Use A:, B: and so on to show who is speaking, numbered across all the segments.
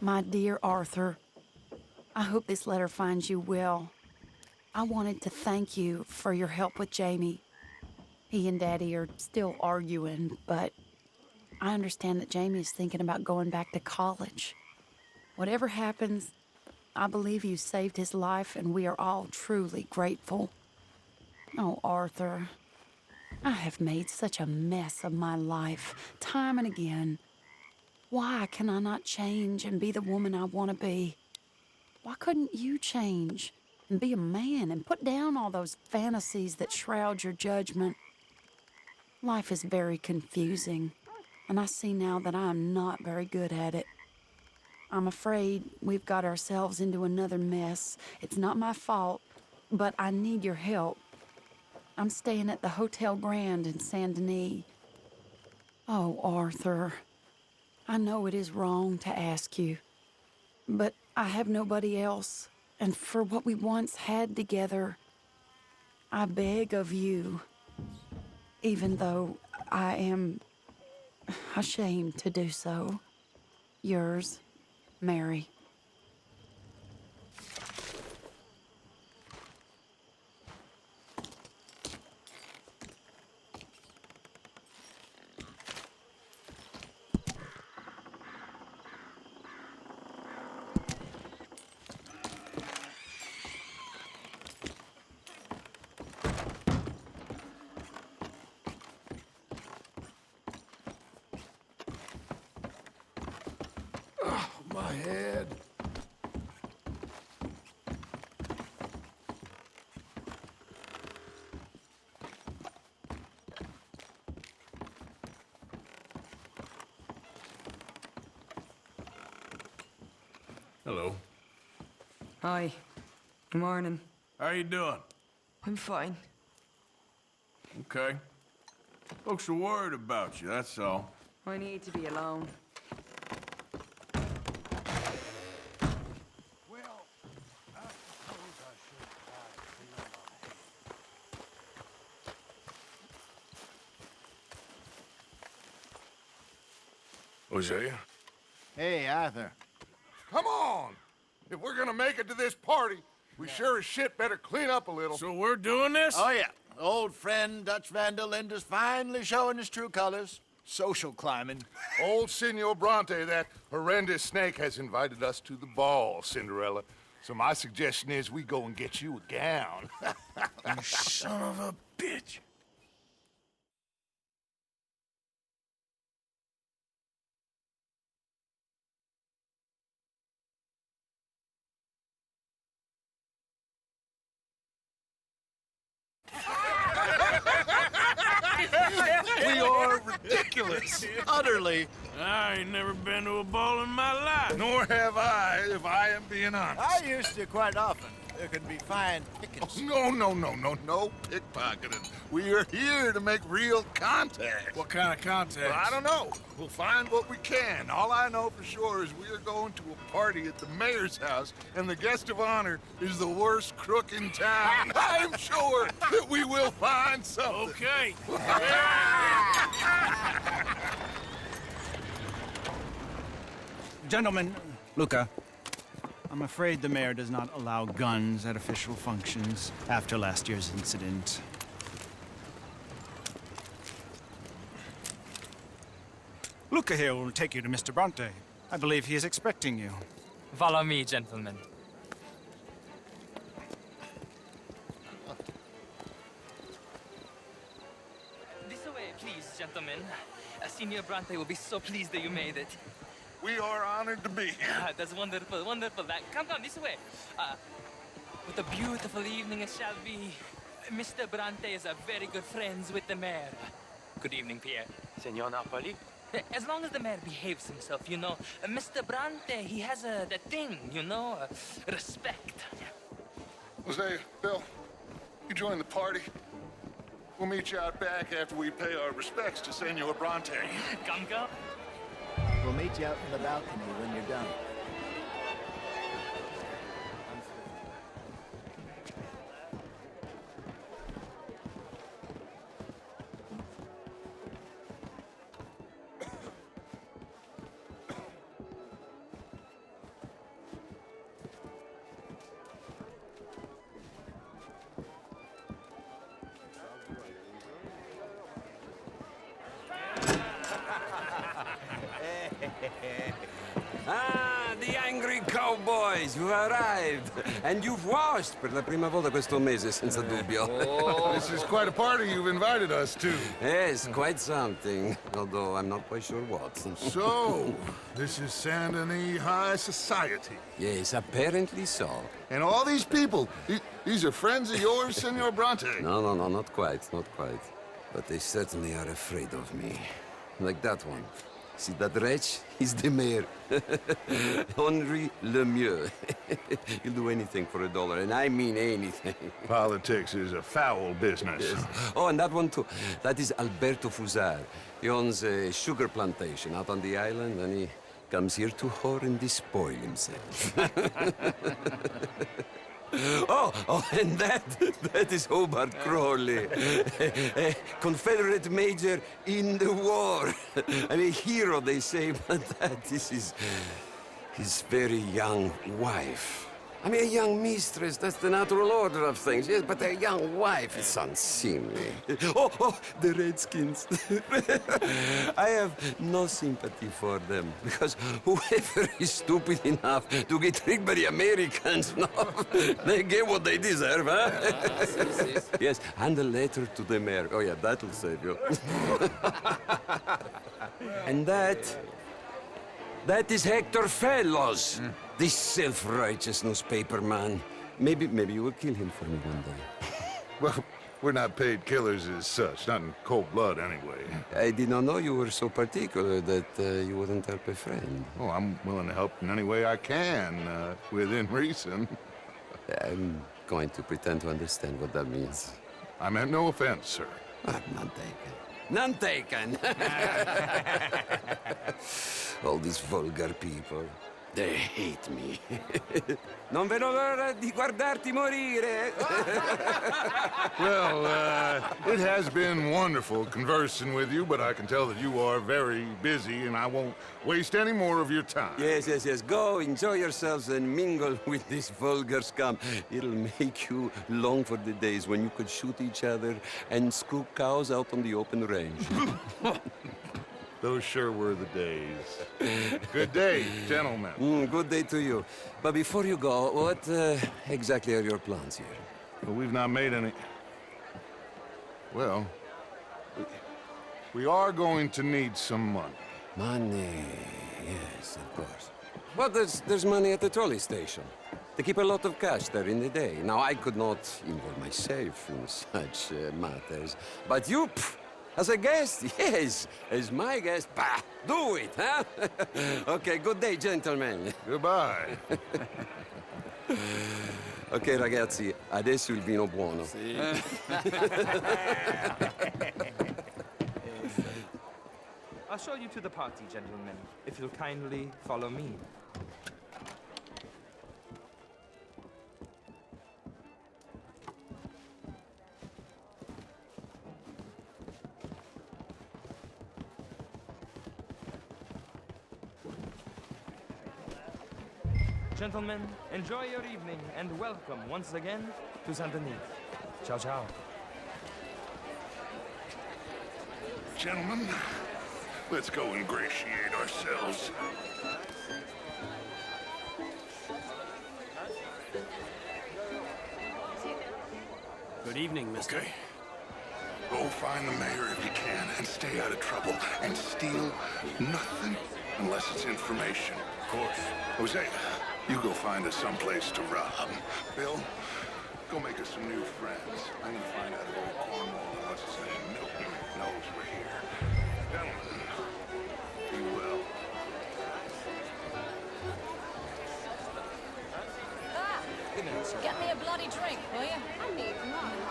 A: My dear Arthur, I hope this letter finds you well. I wanted to thank you for your help with Jamie. He and Daddy are still arguing, but I understand that Jamie is thinking about going back to college. Whatever happens, I believe you saved his life, and we are all truly grateful. Oh, Arthur, I have made such a mess of my life, time and again. Why can I not change and be the woman I want to be? Why couldn't you change and be a man and put down all those fantasies that shroud your judgment? Life is very confusing, and I see now that I am not very good at it. I'm afraid we've got ourselves into another mess. It's not my fault, but I need your help. I'm staying at the Hotel Grand in Saint Denis. Oh, Arthur, I know it is wrong to ask you, but I have nobody else, and for what we once had together, I beg of you, even though I am ashamed to do so. Yours, Mary.
B: My head. Hello.
C: Hi. Good morning.
B: How you doing?
C: I'm fine.
B: Okay. Folks are worried about you, that's all.
C: I need to be alone.
B: Well, I suppose I should try to Hosea?
D: Hey, Arthur.
E: Come on! If we're gonna make it to this party, we sure as shit better clean up a little.
B: So we're doing this?
D: Oh, yeah. Old friend Dutch Van der Linde's finally showing his true colors. Social climbing.
E: Old Senor Bronte, that horrendous snake, has invited us to the ball, Cinderella. So my suggestion is we go and get you a gown.
B: You son of a bitch.
D: We are ridiculous. Utterly.
B: I ain't never been to a ball in my life.
E: Nor have I, if I am being honest.
D: I used to quite often. There can be fine pickings.
E: No pickpocketing. We are here to make real contact.
B: What kind of contact?
E: Well, I don't know. We'll find what we can. All I know for sure is we are going to a party at the mayor's house, and the guest of honor is the worst crook in town. I'm sure that we will find something.
B: Okay.
F: Gentlemen, Luca, I'm afraid the mayor does not allow guns at official functions after last year's incident. Luca here will take you to Mr. Bronte. I believe he is expecting you.
G: Follow me, gentlemen. This way, please, gentlemen. Senior Bronte will be so pleased that you made it.
E: We are honored to be here.
G: That's wonderful, wonderful. Come, this way. What a beautiful evening it shall be. Mr. Bronte is a very good friends with the mayor. Good evening, Pierre.
H: Senor Napoli?
G: As long as the mayor behaves himself, you know. Mr. Bronte, he has that thing, you know, respect.
E: Hosea, Bill, you join the party. We'll meet you out back after we pay our respects to Senor Bronte.
G: Come.
D: We'll meet you out in the balcony when you're done.
H: boys, you arrived. And you've washed per la prima volta questo mese, senza dubbio.
E: This is quite a party you've invited us to.
H: Yes, quite something. Although I'm not quite sure what.
E: So, this is Saint Denis High Society.
H: Yes, apparently so.
E: And all these people, these are friends of yours, Senor Bronte?
H: No, not quite, not quite. But they certainly are afraid of me. Like that one. See that wretch? He's the mayor. Henri Lemieux. He'll do anything for $1, and I mean anything.
E: Politics is a foul business.
H: Yes. Oh, and that one too. That is Alberto Fusar. He owns a sugar plantation out on the island, and he comes here to whore and despoil himself. Oh, and that is Hobart Crawley, a Confederate major in the war. I mean, hero, they say, but that is his very young wife. I mean, a young mistress, that's the natural order of things, yes, but a young wife is unseemly. Oh, the Redskins. I have no sympathy for them, because whoever is stupid enough to get tricked by the Americans, no, they get what they deserve, huh? Yes, and a letter to the mayor. Oh, yeah, that'll save you. And that is Hector Fellows. This self-righteous newspaper man. Maybe you will kill him for me one day.
E: Well, we're not paid killers as such, not in cold blood anyway.
H: I did not know you were so particular that you wouldn't help a friend.
E: Oh, I'm willing to help in any way I can, within reason.
H: I'm going to pretend to understand what that means.
E: I meant no offense, sir.
H: None taken. None taken! All these vulgar people. They hate me. Non vedo l'ora di guardarti morire.
E: Well, it has been wonderful conversing with you, but I can tell that you are very busy, and I won't waste any more of your time.
H: Yes. Go, enjoy yourselves, and mingle with this vulgar scum. It'll make you long for the days when you could shoot each other and screw cows out on the open range.
E: Those sure were the days. Good day, gentlemen.
H: Good day to you. But before you go, what exactly are your plans here?
E: Well, we've not made any... Well, we are going to need some money.
H: Money, yes, of course. But there's money at the trolley station. They keep a lot of cash there in the day. Now, I could not involve myself in such matters. But you, as a guest, yes, as my guest, bah, do it, huh? Okay, good day, gentlemen.
E: Goodbye.
H: Ok, ragazzi, adesso il vino buono.
I: I'll show you to the party, gentlemen, if you'll kindly follow me. Gentlemen, enjoy your evening and welcome once again to Saint Denis. Ciao, ciao.
E: Gentlemen, let's go ingratiate ourselves.
F: Good evening, mister.
E: Okay. Go find the mayor if you can and stay out of trouble and steal nothing unless it's information. Of course. Jose, you go find us someplace to rob. Bill, go make us some new friends. I'm gonna find out if old Cornwall and what's his name, Milton, knows we're here. Gentlemen, be well.
J: Get me a bloody drink, will you? I need mine.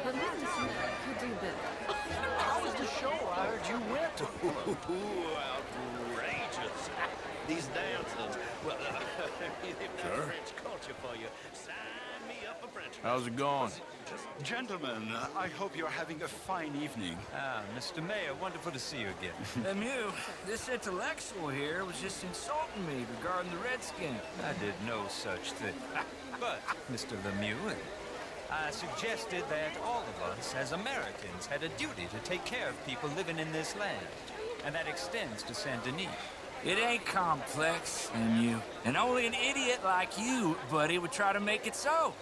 J: But could do better.
D: How was the show? I heard you went. Outrageous. These dances. Well, if that's French culture for you, sign me up for French.
B: How's it going?
K: Gentlemen, I hope you're having a fine evening.
F: Ah, Mr. Mayor, wonderful to see you again.
L: Lemieux, this intellectual here was just insulting me regarding the Redskins.
F: I did no such thing. But, Mr. Lemieux, I suggested that all of us, as Americans, had a duty to take care of people living in this land. And that extends to Saint Denis.
L: It ain't complex, and only an idiot like you, buddy, would try to make it so.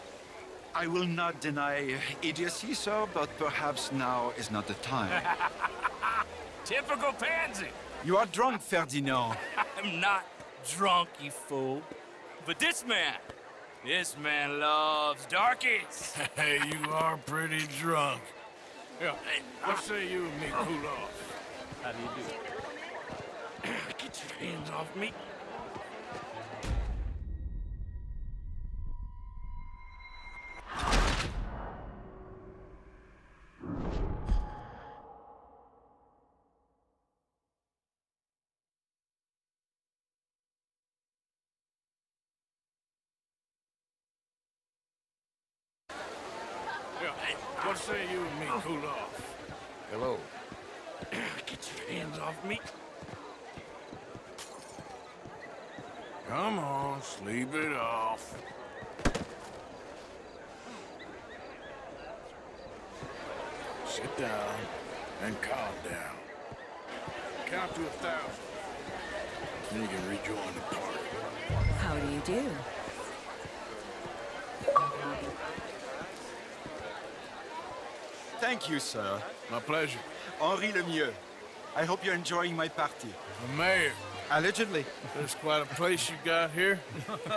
K: I will not deny idiocy, sir, but perhaps now is not the time.
L: Typical pansy.
K: You are drunk, Ferdinand.
L: I'm not drunk, you fool. But this man loves darkies.
B: Hey, you are pretty drunk. Yeah, what say you and me cool off?
L: How do you do? Get your hands off me.
B: Yeah, what say you and me cool off?
E: Hello.
L: Get your hands off me.
B: Come on, sleep it off. Sit down and calm down. Count to 1,000. Then you can rejoin the party.
J: How do you do?
K: Thank you, sir.
B: My pleasure.
K: Henri Lemieux. I hope you're enjoying my party.
B: The mayor.
K: Allegedly.
B: There's quite a place you got here.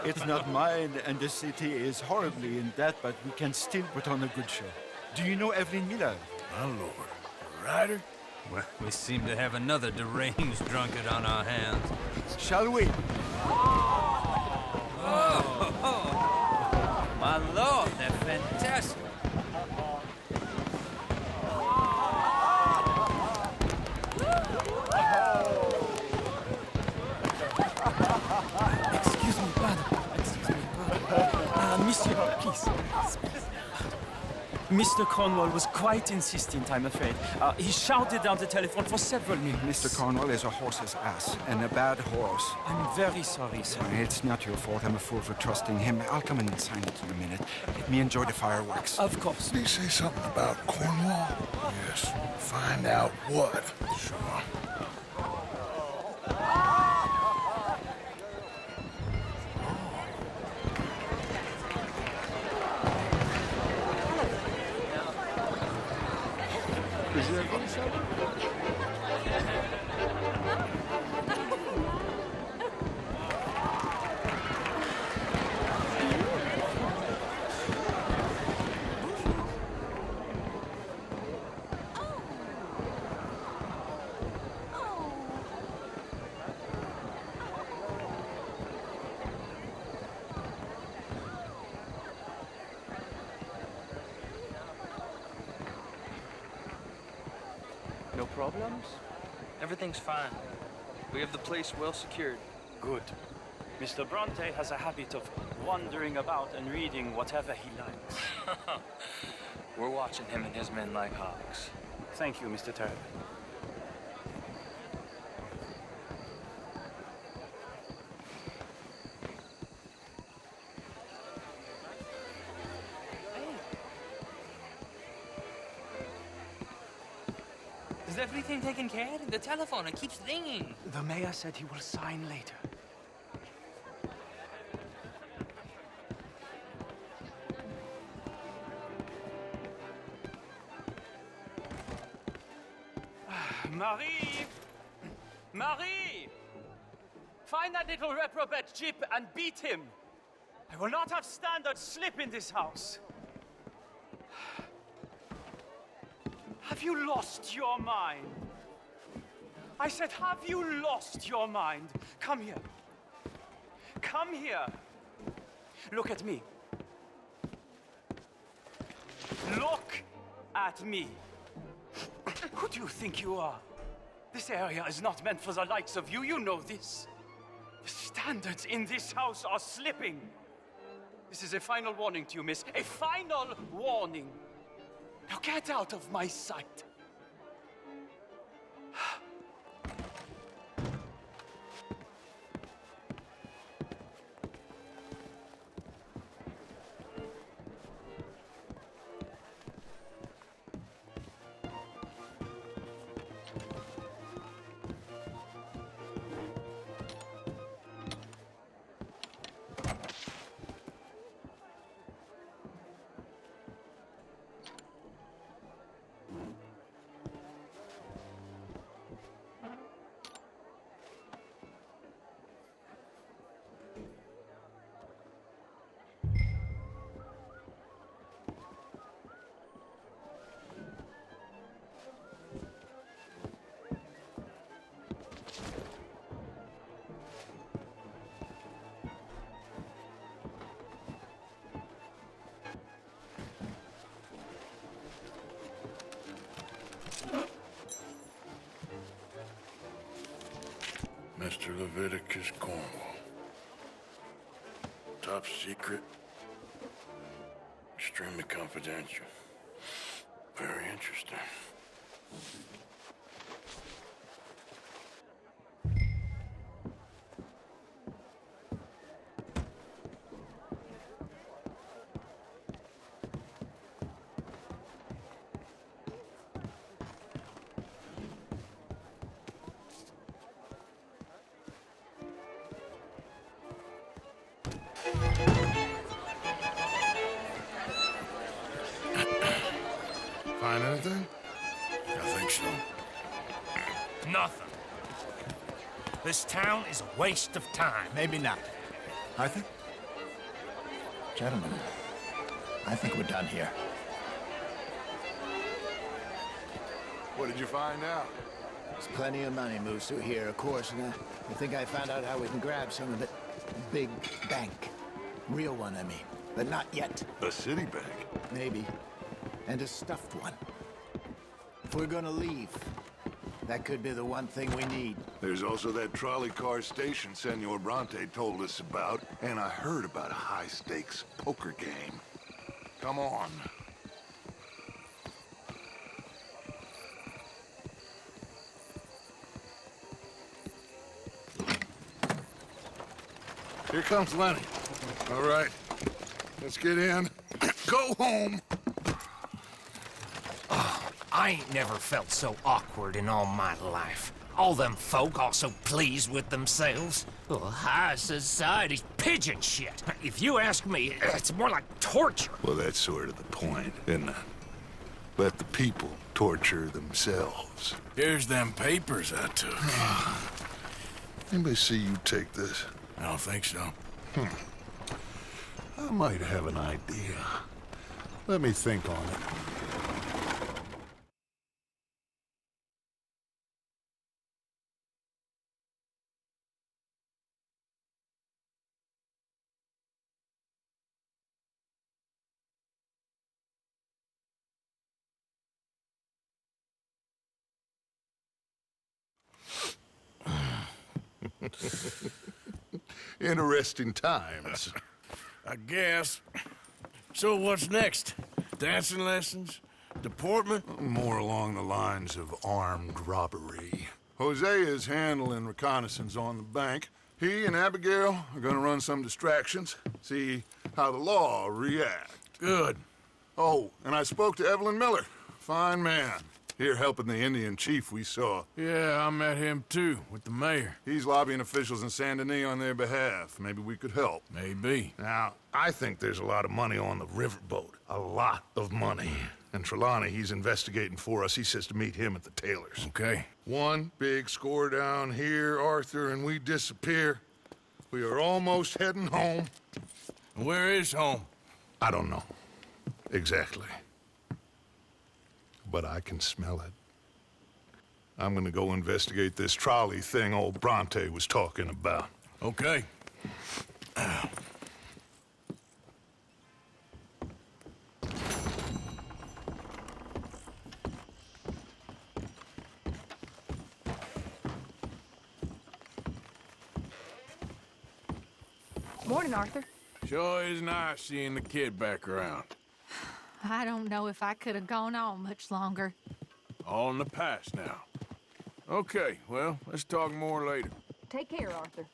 K: It's not mine, and the city is horribly in debt, but we can still put on a good show. Do you know Evelyn Miller?
B: My lord. A writer?
L: Well, we seem to have another deranged drunkard on our hands.
K: Shall we?
L: My lord, they're fantastic.
F: Excuse me, brother. Excuse me, brother. Monsieur, please. Mr. Cornwall was quite insistent, I'm afraid. He shouted down the telephone for several minutes.
K: Mr. Cornwall is a horse's ass, and a bad horse.
F: I'm very sorry, sir.
K: It's not your fault. I'm a fool for trusting him. I'll come in and sign it in a minute. Let me enjoy the fireworks.
F: Of course.
E: Did he say something about Cornwall?
B: Yes.
E: Find out what.
B: Sure.
I: No problems? Everything's fine. We have the place well secured.
M: Good. Mr. Bronte has a habit of wandering about and reading whatever he likes.
I: We're watching him and his men like hawks.
M: Thank you, Mr. Turner.
G: Is everything taken care of? The telephone, it keeps ringing.
M: The mayor said he will sign later. Marie! Marie! Find that little reprobate Jip and beat him. I will not have standard slip in this house. Have you lost your mind? I said, have you lost your mind? Come here. Come here. Look at me. Look at me. Who do you think you are? This area is not meant for the likes of you. You know this. The standards in this house are slipping. This is a final warning to you, miss. A final warning. Now get out of my sight.
B: Mr. Leviticus Cornwall. Top secret. Extremely confidential. Very interesting. Find anything? I think so.
N: Nothing. This town is a waste of time.
K: Maybe not. Arthur?
O: Gentlemen, I think we're done here.
E: What did you find out?
O: There's plenty of money moves through here, of course, and I think I found out how we can grab some of it. Big bank. Real one, I mean. But not yet.
E: A city bank?
O: Maybe. And a stuffed one. If we're gonna leave, that could be the one thing we need.
E: There's also that trolley car station Senor Bronte told us about, and I heard about a high-stakes poker game. Come on. Here comes Lenny. All right, let's get in. Go home.
N: I ain't never felt so awkward in all my life. All them folk all so pleased with themselves. Oh, high society's pigeon shit. If you ask me, it's more like torture.
E: Well, that's sort of the point, isn't it? Let the people torture themselves.
B: Here's them papers I took.
E: Anybody see you take this?
B: I don't think so.
E: I might have an idea. Let me think on it. Interesting times.
B: I guess. So what's next? Dancing lessons? Deportment?
E: More along the lines of armed robbery. Hosea is handling reconnaissance on the bank. He and Abigail are gonna run some distractions, see how the law react.
B: Good.
E: Oh, and I spoke to Evelyn Miller. Fine man. Here helping the Indian chief we saw.
B: Yeah, I met him too, with the mayor.
E: He's lobbying officials in Saint Denis on their behalf. Maybe we could help.
B: Maybe.
E: Now, I think there's a lot of money on the riverboat. A lot of money. And Trelawney, he's investigating for us. He says to meet him at the Taylor's.
B: Okay.
E: One big score down here, Arthur, and we disappear. We are almost heading home.
B: Where is home?
E: I don't know. Exactly. But I can smell it. I'm gonna go investigate this trolley thing old Bronte was talking about.
B: Okay.
J: Morning, Arthur.
B: Sure is nice seeing the kid back around.
J: I don't know if I could have gone on much longer.
B: All in the past now. Okay, well, let's talk more later.
J: Take care, Arthur.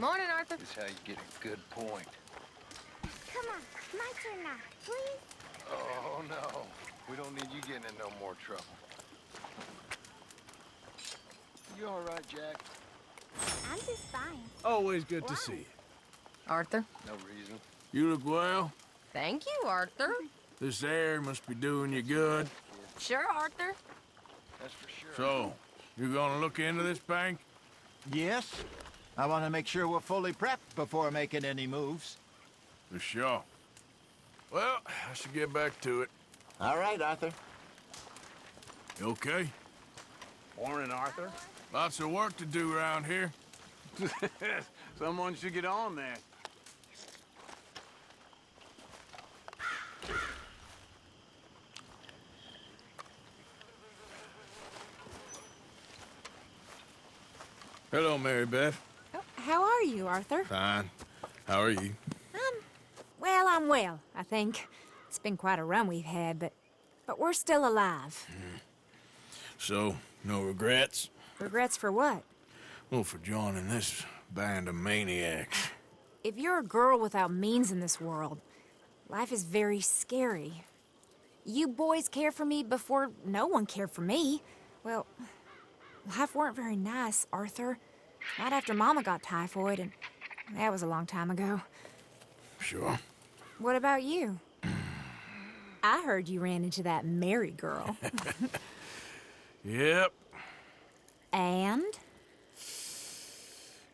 P: Morning, Arthur.
D: Is how you get a good point.
P: Come on, my turn now, please.
D: Oh, no. We don't need you getting in no more trouble.
K: You all right, Jack?
P: I'm just fine.
B: Always good to see you.
C: Arthur?
K: No reason.
B: You look well.
J: Thank you, Arthur.
B: This air must be doing you good.
J: Sure, Arthur.
K: That's for sure.
B: So, you gonna look into this bank?
O: Yes. I want to make sure we're fully prepped before making any moves.
B: For sure. Well, I should get back to it.
O: All right, Arthur.
B: You okay?
Q: Morning, Arthur.
B: Lots of work to do around here.
Q: Someone should get on that.
B: Hello, Mary Beth.
R: Oh, how are you, Arthur?
B: Fine. How are you?
R: Well, I'm well, I think. It's been quite a run we've had, but we're still alive.
B: So, no regrets?
R: Regrets for what?
B: Well, for joining this band of maniacs.
R: If you're a girl without means in this world, life is very scary. You boys cared for me before no one cared for me. Well, life weren't very nice, Arthur. Not after Mama got typhoid, and that was a long time ago.
B: Sure.
R: What about you? I heard you ran into that Mary girl.
B: Yep.
R: And?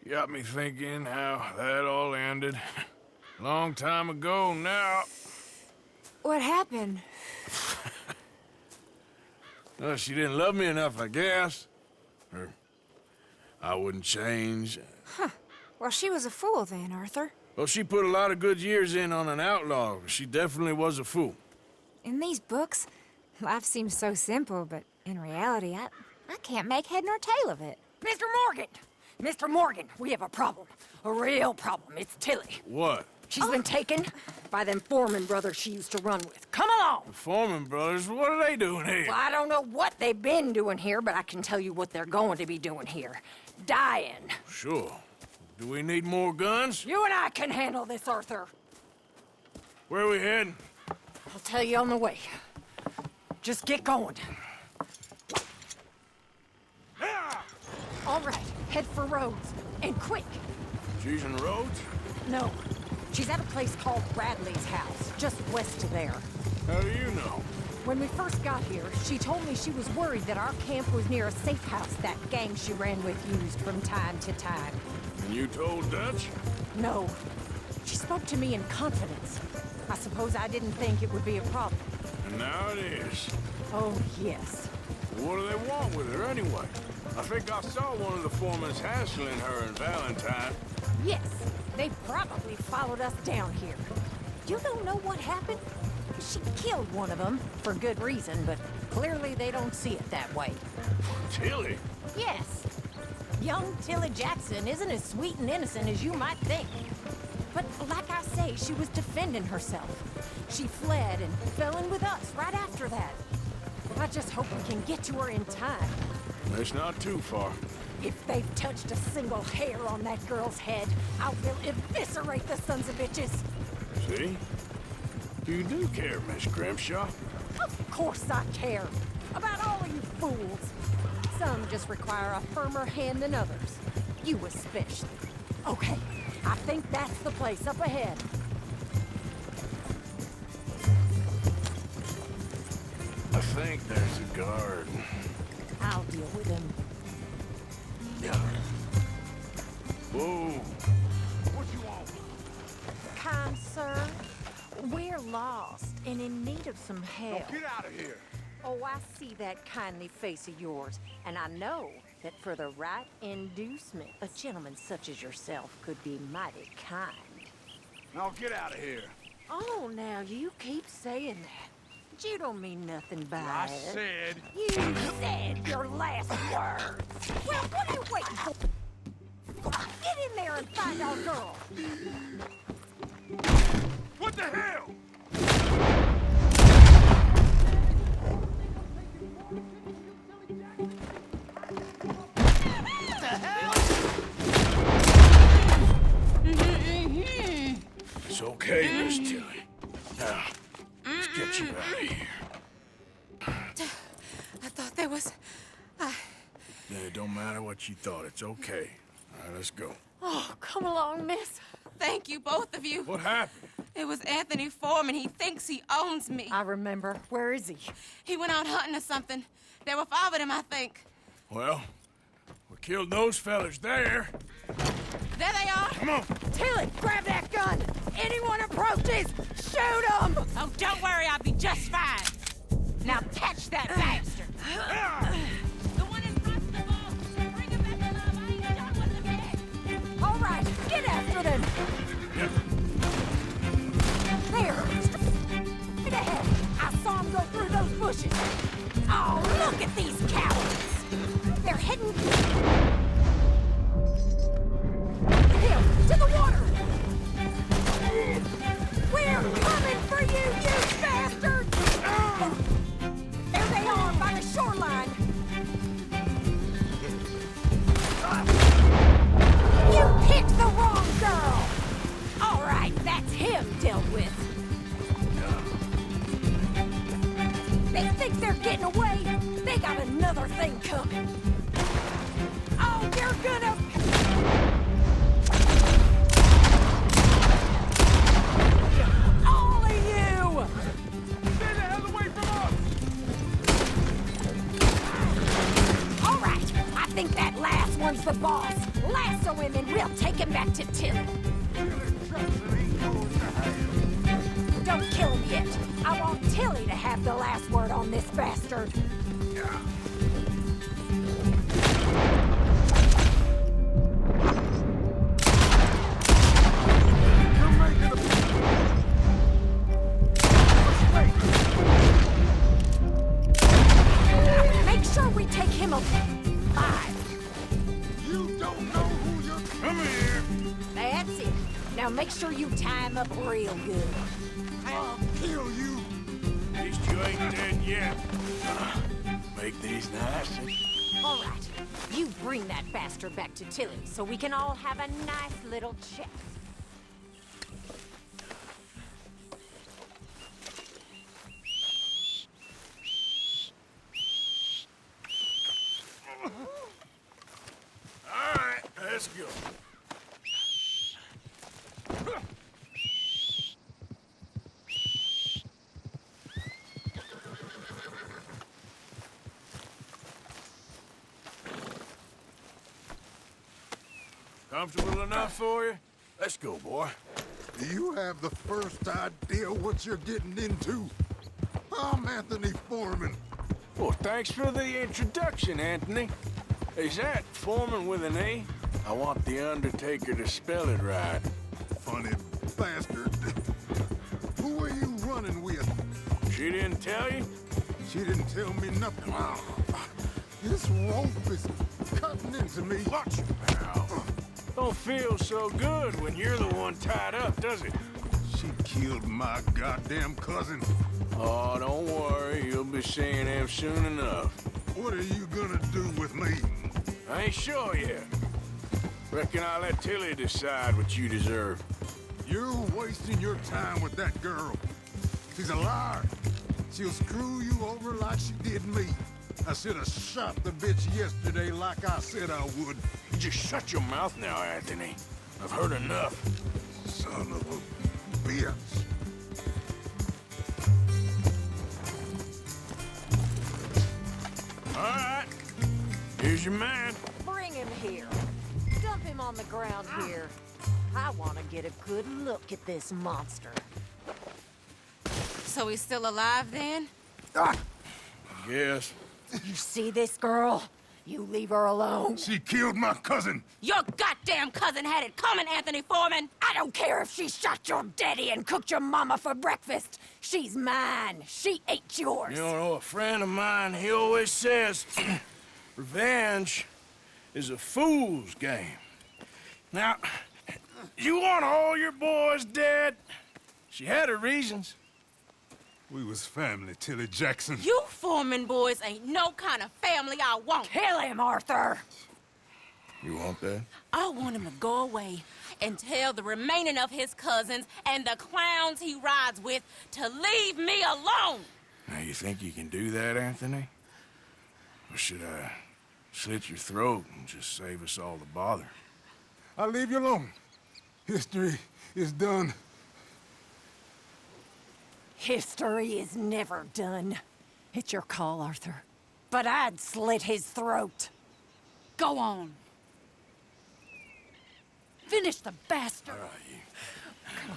B: Got me thinking how that all ended. Long time ago now.
R: What happened?
B: Well, she didn't love me enough, I guess. Or I wouldn't change.
R: Huh. Well, she was a fool then, Arthur.
B: Well, she put a lot of good years in on an outlaw. She definitely was a fool.
R: In these books, life seems so simple, but in reality, I can't make head nor tail of it.
J: Mr. Morgan! Mr. Morgan, we have a problem. A real problem. It's Tilly.
B: What?
J: She's been taken by them Foreman brothers she used to run with. Come along!
B: The Foreman brothers? What are they doing here?
J: Well, I don't know what they've been doing here, but I can tell you what they're going to be doing here. Dying.
B: Sure. Do we need more guns?
J: You and I can handle this, Arthur.
B: Where are we heading?
J: I'll tell you on the way. Just get going. All right, head for Rhodes. And quick.
B: She's in Rhodes?
J: No. She's at a place called Bradley's house, just west of there.
B: How do you know?
J: When we first got here, she told me she was worried that our camp was near a safe house that gang she ran with used from time to time.
B: And you told Dutch?
J: No. She spoke to me in confidence. I suppose I didn't think it would be a problem.
B: And now it is.
J: Oh, yes.
B: What do they want with her anyway? I think I saw one of the foremans hassling her and Valentine.
J: Yes, they probably followed us down here. You don't know what happened? She killed one of them, for good reason, but clearly they don't see it that way.
B: Tilly?
J: Yes. Young Tilly Jackson isn't as sweet and innocent as you might think. But like I say, she was defending herself. She fled and fell in with us right after that. I just hope we can get to her in time.
B: It's not too far.
J: If they've touched a single hair on that girl's head, I will eviscerate the sons of bitches.
B: See? You do care, Miss Grimshaw.
J: Of course I care. About all of you fools. Some just require a firmer hand than others. You especially. Okay, I think that's the place up ahead.
B: I think there's a guard.
J: I'll deal with him.
B: Whoa.
Q: What you want?
J: Kind sir, we're lost and in need of some help.
Q: Get out of here.
J: Oh, I see that kindly face of yours, and I know that for the right inducement, a gentleman such as yourself could be mighty kind.
Q: Now get out of here.
J: Oh, now you keep saying that. But you don't mean nothing by
Q: I
J: it.
Q: said...
J: You said your last words. Well, what are you waiting for? Get in there and find our girl.
Q: What the hell?
J: What the hell?
B: It's okay, Miss Tilly. Now, let's get you out of here.
R: I thought there was...
B: It don't matter what she thought. It's okay. All right, let's go.
J: Oh, come along, miss.
S: Thank you, both of you.
B: What happened?
S: It was Anthony Foreman. He thinks he owns me.
J: I remember. Where is he?
S: He went out hunting or something. There were 5 of them, I think.
B: Well, we killed those fellas there.
S: There they are.
B: Come on.
J: Tilly, grab that gun. Anyone approaches, shoot them.
S: Oh, don't worry. I'll be just fine. Now catch that bastard. The one in front of the boat. Bring him back to love. I ain't done with him yet.
J: All right, get after them.
B: Yep.
J: There, straight ahead. I saw him go through those bushes. Oh, look at these cowards. They're heading here, to the water. We're coming for you, you bastards! There they are, by the shoreline. You picked the wrong girl. All right, that's him dealt with. They think they're getting away. They got another thing coming. Oh, they're gonna... All of you!
Q: Stay the hell away from us!
J: All right, I think that last one's the boss. Lasso him and we'll take him back to Tilly. Don't kill him yet. I want Tilly to have the last word on this bastard. Make sure we take him alive.
E: You don't know who you're...
B: Come here.
J: That's it. Now make sure you tie him up real good.
E: I'll kill you.
B: At least you ain't dead yet. Make these nice.
J: All right, you bring that bastard back to Tilly so we can all have a nice little chat.
B: All right, let's go. Comfortable enough for you? Let's go, boy.
E: Do you have the first idea what you're getting into? I'm Anthony Foreman.
B: Well, thanks for the introduction, Anthony. Is that Foreman with an A? I want the Undertaker to spell it right.
E: Funny bastard. Who are you running with?
B: She didn't tell you?
E: She didn't tell me nothing. This rope is cutting into me.
B: Watch it, pal. Don't feel so good when you're the one tied up, does it?
E: She killed my goddamn cousin.
B: Oh, don't worry. You'll be seeing him soon enough.
E: What are you gonna do with me?
B: I ain't sure yet. Reckon I'll let Tilly decide what you deserve.
E: You're wasting your time with that girl. She's a liar. She'll screw you over like she did me. I should have shot the bitch yesterday like I said I would.
B: You just shut your mouth now, Anthony. I've heard enough.
E: Son of a bitch.
B: All right. Here's your man.
J: Bring him here. Dump him on the ground here. I want to get a good look at this monster.
S: So he's still alive then?
B: Yes.
J: You see this girl? You leave her alone.
E: She killed my cousin.
S: Your goddamn cousin had it coming, Anthony Foreman.
J: I don't care if she shot your daddy and cooked your mama for breakfast. She's mine. She ate yours.
B: You know, a friend of mine, he always says, revenge is a fool's game. Now, you want all your boys dead? She had her reasons.
E: We was family, Tilly Jackson.
S: You Foreman boys ain't no kind of family I want.
J: Kill him, Arthur.
B: You want that?
S: I want him to go away and tell the remaining of his cousins and the clowns he rides with to leave me alone.
B: Now, you think you can do that, Anthony? Or should Slit your throat and just save us all the bother.
Q: I'll leave you alone. History is done.
J: History is never done. It's your call, Arthur. But I'd slit his throat.
A: Go on. Finish the bastard.
B: All right, you.
J: Come on.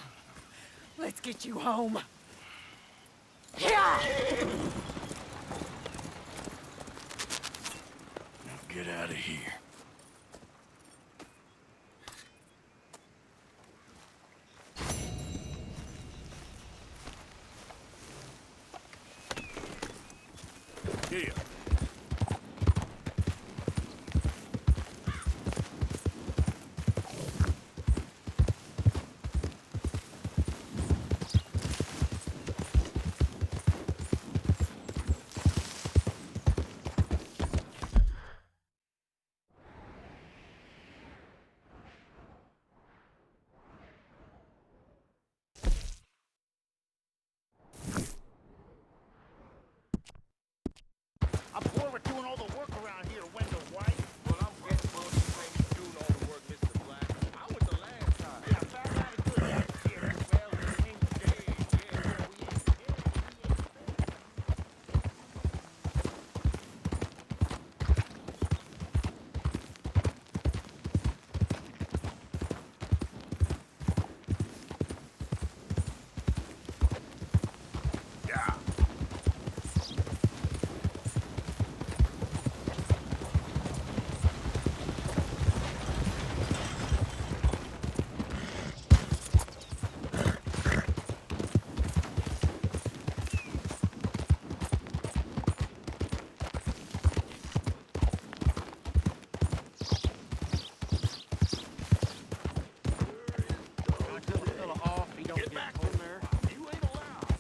J: Let's get you home. Yeah!
B: Now get out of here. Here.
D: I'm poor with doing all the work around here, Wendell White. Well, I'm getting more than you doing all the work, Mr. Black. I was the last time. Yeah, I found out a good last year. Well, we ain't dead. Yeah, we ain't dead.
B: Yeah.
D: Tell the fella off. He don't get back home there. You ain't allowed.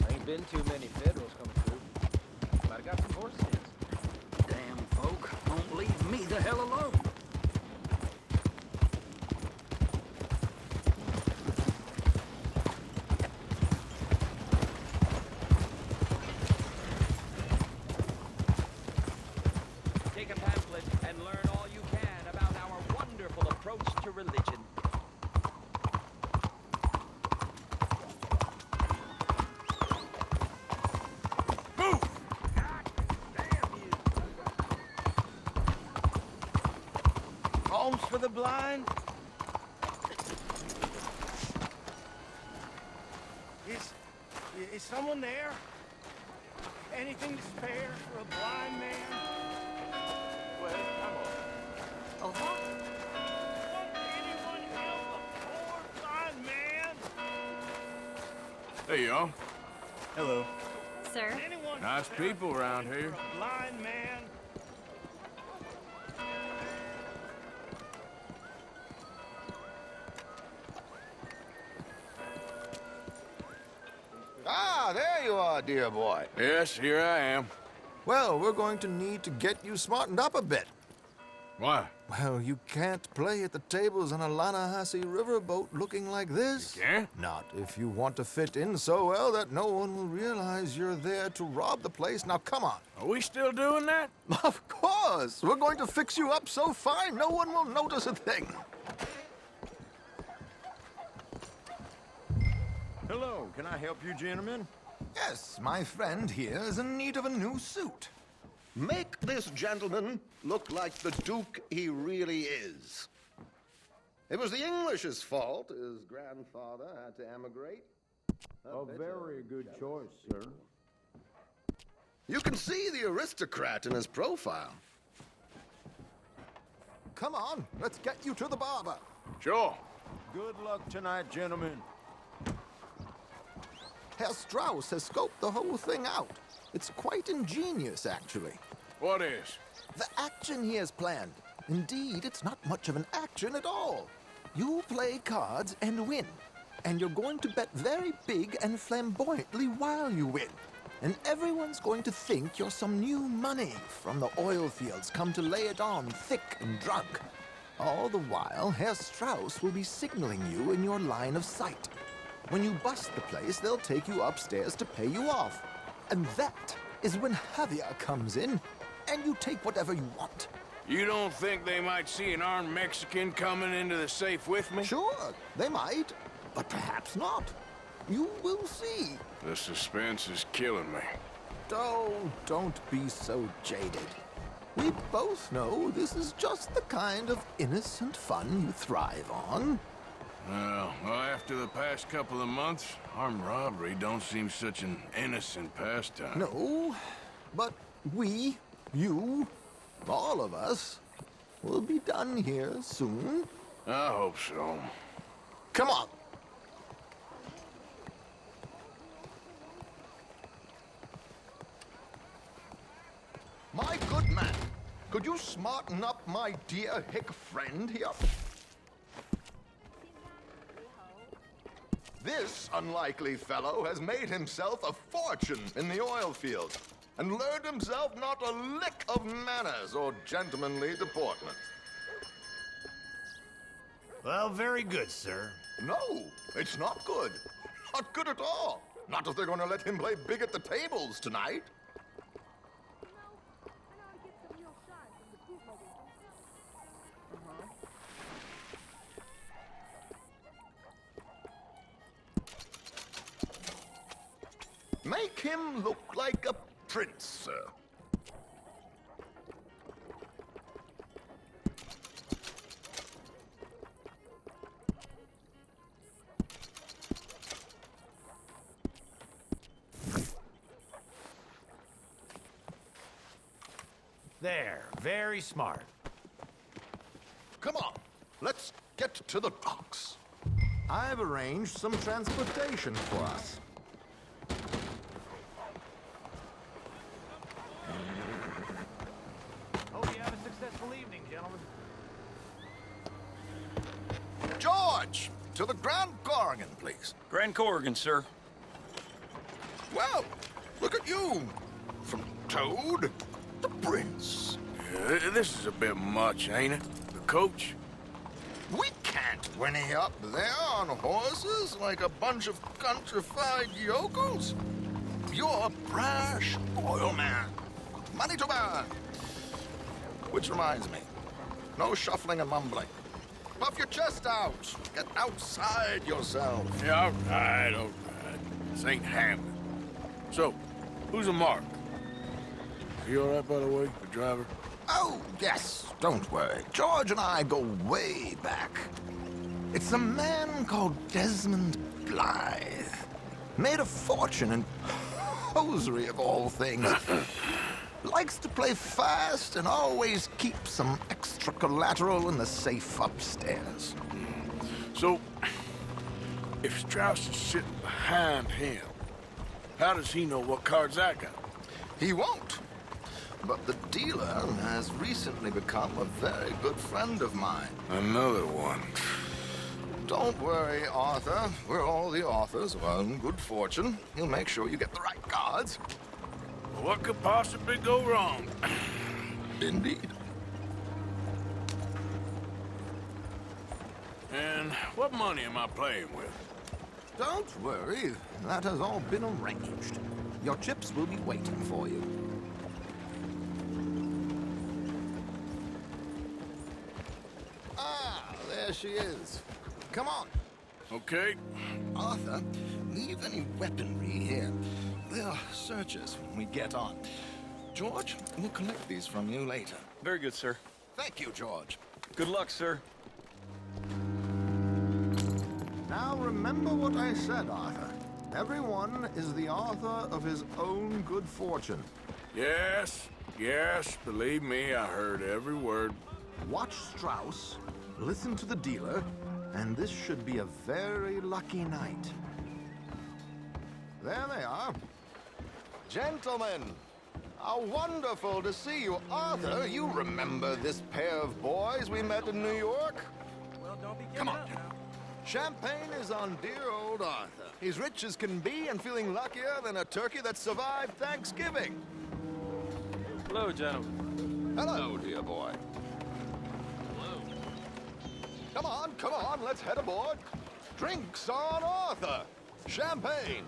I: Ain't been too many Federals coming through. Might have got some horses.
L: Damn folk, don't leave me the hell alone.
D: Take a pamphlet and learn all you can about our wonderful approach to religion.
I: Homes for the blind?
D: Is someone there? Anything to spare for a blind man? Well, come on.
J: Uh-huh.
D: Won't anyone help a poor blind man?
B: Hey, y'all.
F: Hello.
J: Sir?
D: Anyone
B: Nice
D: spare a
B: people around
D: penny
B: here.
D: for a blind man?
T: Ah, there you are, dear boy.
B: Yes, here I am.
T: Well, we're going to need to get you smartened up a bit.
B: Why?
T: Well, you can't play at the tables on a Lannahechee riverboat looking like this.
B: You can't?
T: Not if you want to fit in so well that no one will realize you're there to rob the place. Now, come on.
B: Are we still doing that?
T: Of course. We're going to fix you up so fine no one will notice a thing.
K: Hello, can I help you, gentlemen?
T: Yes, my friend here is in need of a new suit.
U: Make this gentleman look like the Duke he really is. It was the English's fault his grandfather had to emigrate.
K: A very good choice, sir.
U: You can see the aristocrat in his profile.
T: Come on, let's get you to the barber.
B: Sure.
K: Good luck tonight, gentlemen.
T: Herr Strauss has scoped the whole thing out. It's quite ingenious, actually.
B: What is?
T: The action he has planned. Indeed, it's not much of an action at all. You play cards and win. And you're going to bet very big and flamboyantly while you win. And everyone's going to think you're some new money from the oil fields come to lay it on thick and drunk. All the while, Herr Strauss will be signaling you in your line of sight. When you bust the place, they'll take you upstairs to pay you off. And that is when Javier comes in, and you take whatever you want.
B: You don't think they might see an armed Mexican coming into the safe with me?
T: Sure, they might, but perhaps not. You will see.
B: The suspense is killing me.
T: Oh, don't be so jaded. We both know this is just the kind of innocent fun you thrive on.
B: Well, after the past couple of months, armed robbery don't seem such an innocent pastime.
T: No, but we, you, all of us, will be done here soon.
B: I hope so.
T: Come on. My good man, could you smarten up my dear hick friend here? This unlikely fellow has made himself a fortune in the oil fields and learned himself not a lick of manners or gentlemanly deportment.
K: Well, very good, sir.
T: No, it's not good. Not good at all. Not if they're going to let him play big at the tables tonight. Make him look like a prince, sir.
K: There, very smart.
T: Come on, let's get to the docks. I've arranged some transportation for us.
D: Hope you have a successful evening, gentlemen.
T: George, to the Grand Corrigan, please.
I: Grand Corrigan, sir.
T: Well, look at you. From Toad to Prince.
B: This is a bit much, ain't it? The coach?
T: We can't whinny up there on horses like a bunch of countrified yokels. You're a brash oil man. Money to burn. Which reminds me, no shuffling and mumbling. Puff your chest out. Get outside yourself.
B: Yeah, all right. This ain't Hamlet. So, who's a Mark? Is he all right, by the way, the driver?
T: Oh, yes, don't worry. George and I go way back. It's a man called Desmond Blythe. Made a fortune in hosiery of all things. Likes to play fast and always keeps some extra collateral in the safe upstairs.
B: So, if Strauss is sitting behind him, how does he know what cards I got?
T: He won't. But the dealer has recently become a very good friend of mine.
B: Another one.
T: Don't worry, Arthur. We're all the authors of our own good fortune. He'll make sure you get the right cards.
B: Well, what could possibly go wrong?
T: Indeed.
B: And what money am I playing with?
T: Don't worry. That has all been arranged. Your chips will be waiting for you. Ah, there she is. Come on.
B: Okay.
U: Arthur, leave any weaponry here. They'll search us when we get on. George, we'll collect these from you later.
M: Very good, sir.
U: Thank you, George.
M: Good luck, sir.
U: Now remember what I said, Arthur. Everyone is the author of his own good fortune.
B: Yes, believe me, I heard every word.
U: Watch Strauss, listen to the dealer, and this should be a very lucky night. There they are. Gentlemen, how wonderful to see you. Arthur, you remember this pair of boys we met in New York?
M: Well, don't be
U: Come on. Champagne is on dear old Arthur. He's rich as can be and feeling luckier than a turkey that survived Thanksgiving.
M: Hello, gentlemen.
U: Hello, dear boy.
M: Hello.
U: Come on, let's head aboard. Drinks on Arthur. Champagne.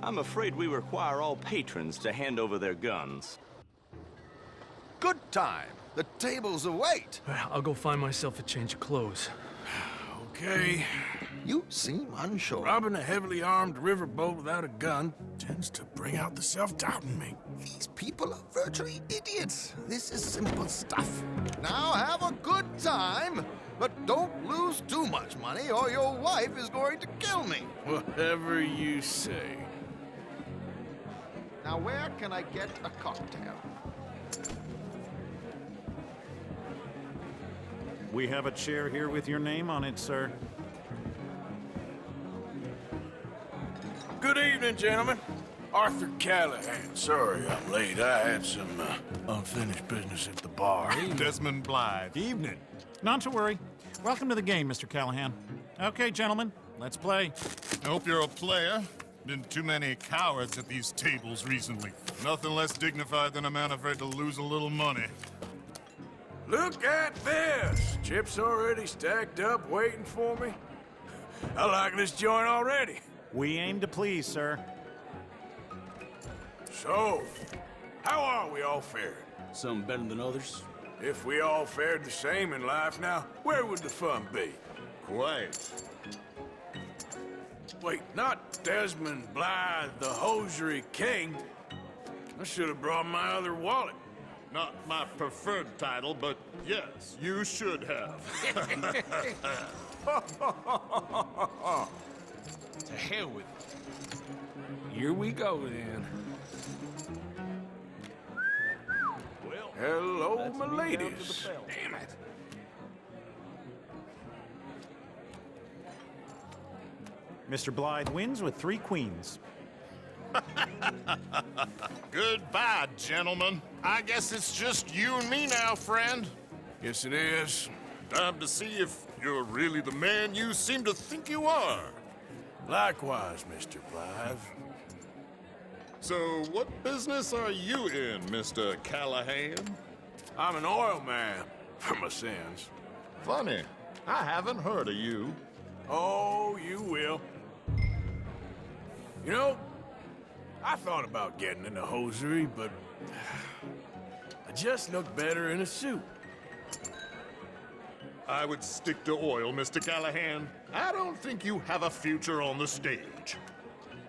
H: I'm afraid we require all patrons to hand over their guns.
U: Good time. The tables await.
I: I'll go find myself a change of clothes.
B: Okay.
U: You seem unsure.
B: Robbing a heavily armed riverboat without a gun tends to bring out the self-doubt in me.
U: These people are virtually idiots. This is simple stuff. Now have a good time, but don't lose too much money or your wife is going to kill me.
B: Whatever you say.
U: Now where can I get a cocktail?
V: We have a chair here with your name on it, sir.
B: Good evening, gentlemen. Arthur Callahan. Sorry I'm late. I had some unfinished business at the bar.
K: Desmond Blythe.
V: Evening. Not to worry. Welcome to the game, Mr. Callahan. Okay, gentlemen, let's play.
E: I hope you're a player. Been too many cowards at these tables recently. Nothing less dignified than a man afraid to lose a little money.
B: Look at this! Chips already stacked up, waiting for me. I like this joint already.
V: We aim to please, sir.
B: So, how are we all fared?
F: Some better than others.
B: If we all fared the same in life now, where would the fun be?
E: Quiet.
B: Wait, not Desmond Blythe, the hosiery king. I should have brought my other wallet.
E: Not my preferred title, but yes, you should have.
I: To hell with it. Here we go, then.
B: Well, hello, my ladies.
I: Damn it.
V: Mr. Blythe wins with 3 queens.
E: Goodbye, gentlemen. I guess it's just you and me now, friend.
B: Yes, it is.
E: Time to see if you're really the man you seem to think you are.
B: Likewise, Mr. Blythe.
E: So, what business are you in, Mr. Callahan?
B: I'm an oil man, for my sins.
E: Funny, I haven't heard of you.
B: Oh, you will. You know, I thought about getting into hosiery, but I just look better in a suit.
E: I would stick to oil, Mr. Callahan. I don't think you have a future on the stage.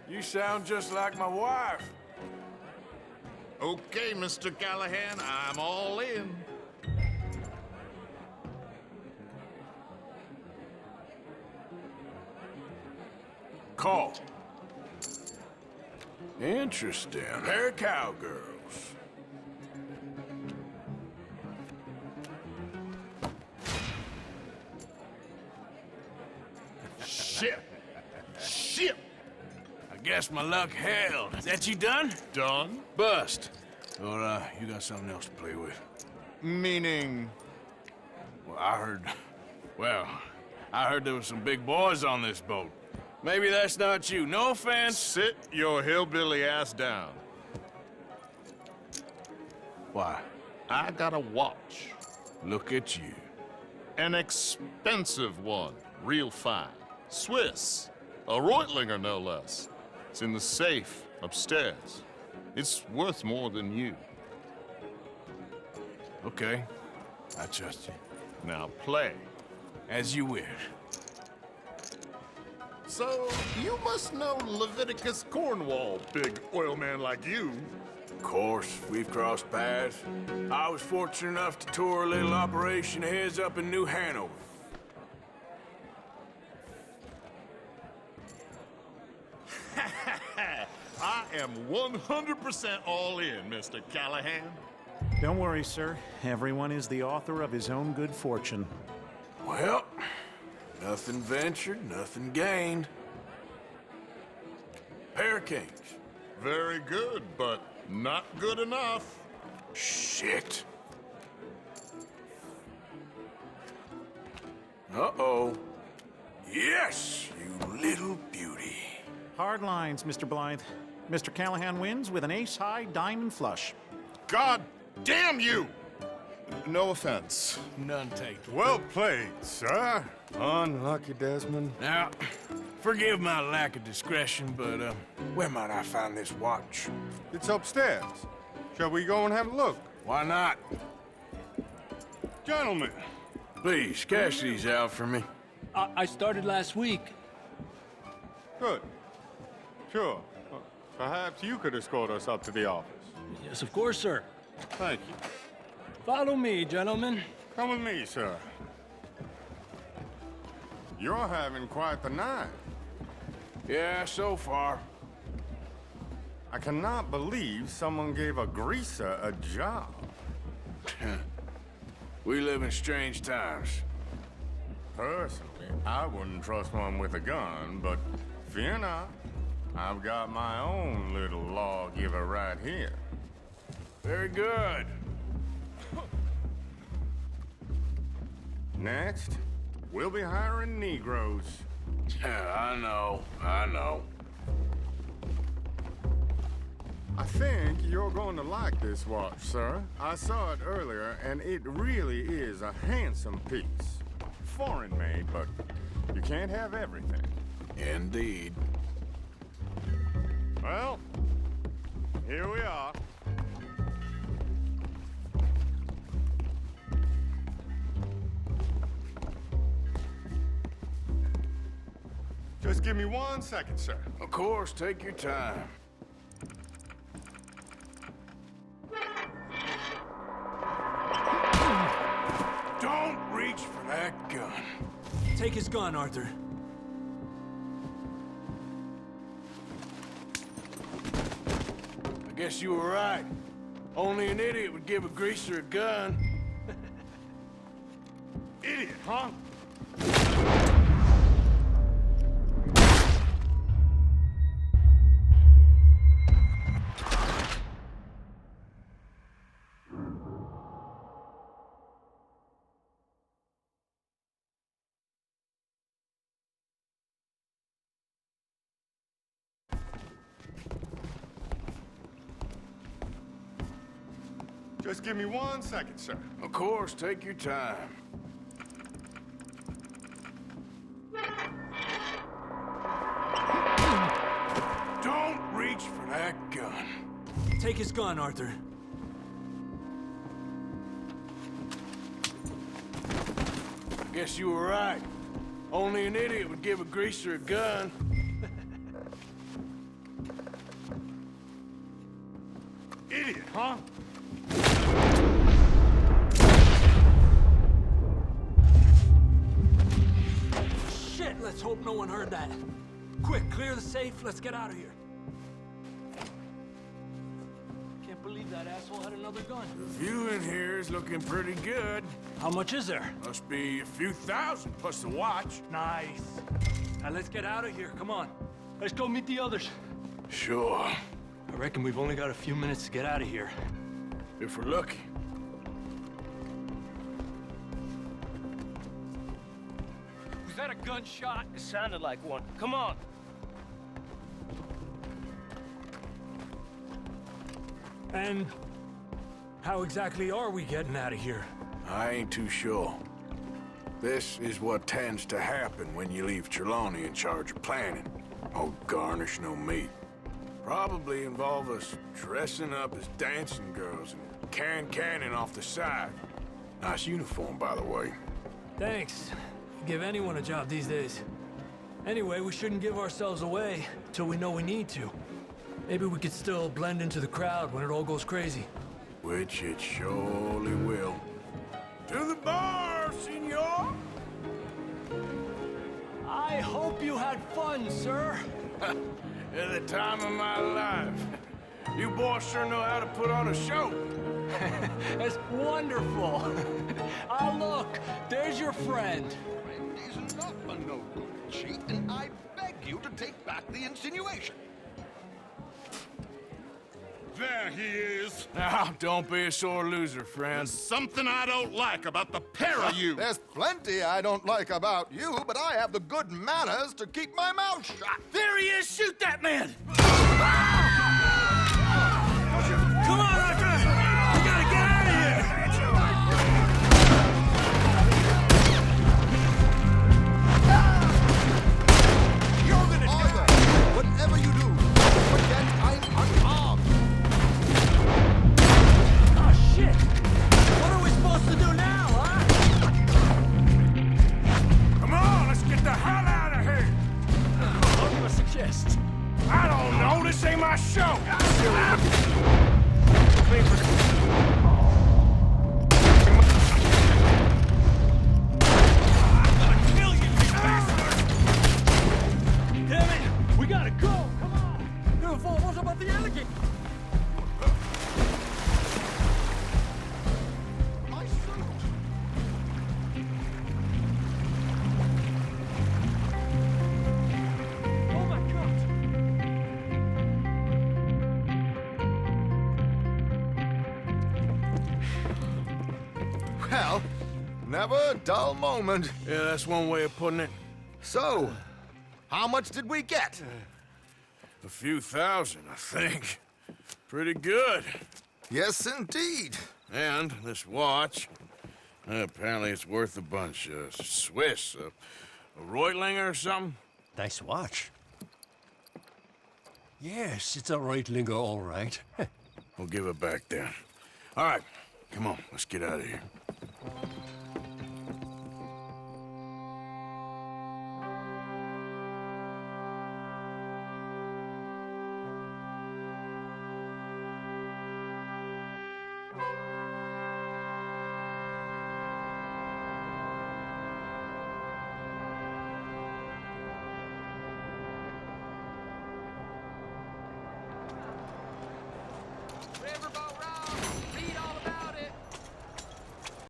B: You sound just like my wife.
E: Okay, Mr. Callahan, I'm all in.
B: Call. Interesting. They're cowgirls.
E: Shit! Shit!
B: I guess my luck held. Is that you done?
E: Done?
B: Bust. Or, you got something else to play with?
E: Meaning?
B: Well, I heard there was some big boys on this boat. Maybe that's not you. No offense.
E: Sit your hillbilly ass down.
B: Why?
E: I got a watch.
B: Look at you.
E: An expensive one. Real fine. Swiss. A Reutlinger, no less. It's in the safe upstairs. It's worth more than you.
B: Okay. I trust you.
E: Now play.
B: As you wish.
E: So, you must know Leviticus Cornwall, big oil man like you.
B: Of course, we've crossed paths. I was fortunate enough to tour a little operation of his up in New Hanover.
E: I am 100% all in, Mr. Callahan.
V: Don't worry, sir. Everyone is the author of his own good fortune.
B: Well, nothing ventured, nothing gained. Pair Kings.
E: Very good, but not good enough.
B: Shit. Uh-oh. Yes, you little beauty.
V: Hard lines, Mr. Blythe. Mr. Callahan wins with an ace-high diamond flush.
E: God damn you! No offense.
B: None taken.
E: Well played, sir. Unlucky, Desmond.
B: Now, forgive my lack of discretion, but, where might I find this watch?
G: It's upstairs. Shall we go and have a look?
B: Why not?
G: Gentlemen.
B: Please, cash these out for me.
L: I started last week.
G: Good. Sure. Perhaps you could escort us up to the office.
L: Yes, of course, sir.
G: Thank you.
L: Follow me, gentlemen.
G: Come with me, sir. You're having quite the night.
B: Yeah, so far.
G: I cannot believe someone gave a greaser a job.
B: We live in strange times.
G: Personally, I wouldn't trust one with a gun, but fear not. I've got my own little lawgiver right here.
B: Very good.
G: Next, we'll be hiring Negroes.
B: I know, I know.
G: I think you're going to like this watch, sir. I saw it earlier, and it really is a handsome piece. Foreign made, but you can't have everything.
B: Indeed.
G: Well, here we are. Just give me 1 second, sir.
B: Of course, take your time. Don't reach for that gun.
L: Take his gun, Arthur.
B: I guess you were right. Only an idiot would give a greaser a gun.
G: Idiot, huh? Just give me 1 second, sir.
B: Of course, take your time. Don't reach for that gun.
L: Take his gun, Arthur.
B: I guess you were right. Only an idiot would give a greaser a gun.
G: Idiot, huh?
L: Shit, let's hope no one heard that. Quick, clear the safe. Let's get out of here. Can't believe that asshole had another gun.
B: The view in here is looking pretty good.
L: How much is there?
B: Must be a few thousand plus the watch.
L: Nice. Now let's get out of here. Come on. Let's go meet the others.
B: Sure.
L: I reckon we've only got a few minutes to get out of here.
B: If we're lucky.
I: Was that a gunshot? It sounded like one. Come on.
L: And how exactly are we getting out of here?
B: I ain't too sure. This is what tends to happen when you leave Trelawney in charge of planning. No garnish, no meat. Probably involve us dressing up as dancing girls and canning off the side. Nice uniform, by the way.
N: Thanks. Give anyone a job these days. Anyway, we shouldn't give ourselves away till we know we need to. Maybe we could still blend into the crowd when it all goes crazy.
B: Which it surely will. To the bar, senor!
N: I hope you had fun, sir.
B: At the time of my life. You boys sure know how to put on a show.
N: That's wonderful. Ah, look, there's your friend.
U: He's not a no-good cheat, and I beg you to take back the insinuation.
E: There he is.
B: Now, don't be a sore loser, friend.
E: Something I don't like about the pair of you.
U: There's plenty I don't like about you, but I have the good manners to keep my mouth shut.
L: There he is! Shoot that man!
N: Come on, Arthur! We gotta get out of here!
U: You're gonna do it! Whatever you do, don't forget I'm unarmed.
N: Oh, shit! What are we supposed to do now, huh?
B: Come on, let's get the hell out of here!
N: What do you suggest?
B: I don't know, this ain't my show!
N: Damn it! We gotta go! Come on! Beautiful, what about the alligator?
U: My suit.
N: Oh my god!
U: Well, never a dull moment.
B: Yeah, that's one way of putting it.
U: So, how much did we get?
B: A few thousand, I think. Pretty good.
U: Yes, indeed.
B: And this watch, apparently it's worth a bunch. Swiss, a Reutlinger or something?
P: Nice watch. Yes, it's a Reutlinger, all right.
B: We'll give it back then. All right, come on, let's get out of here.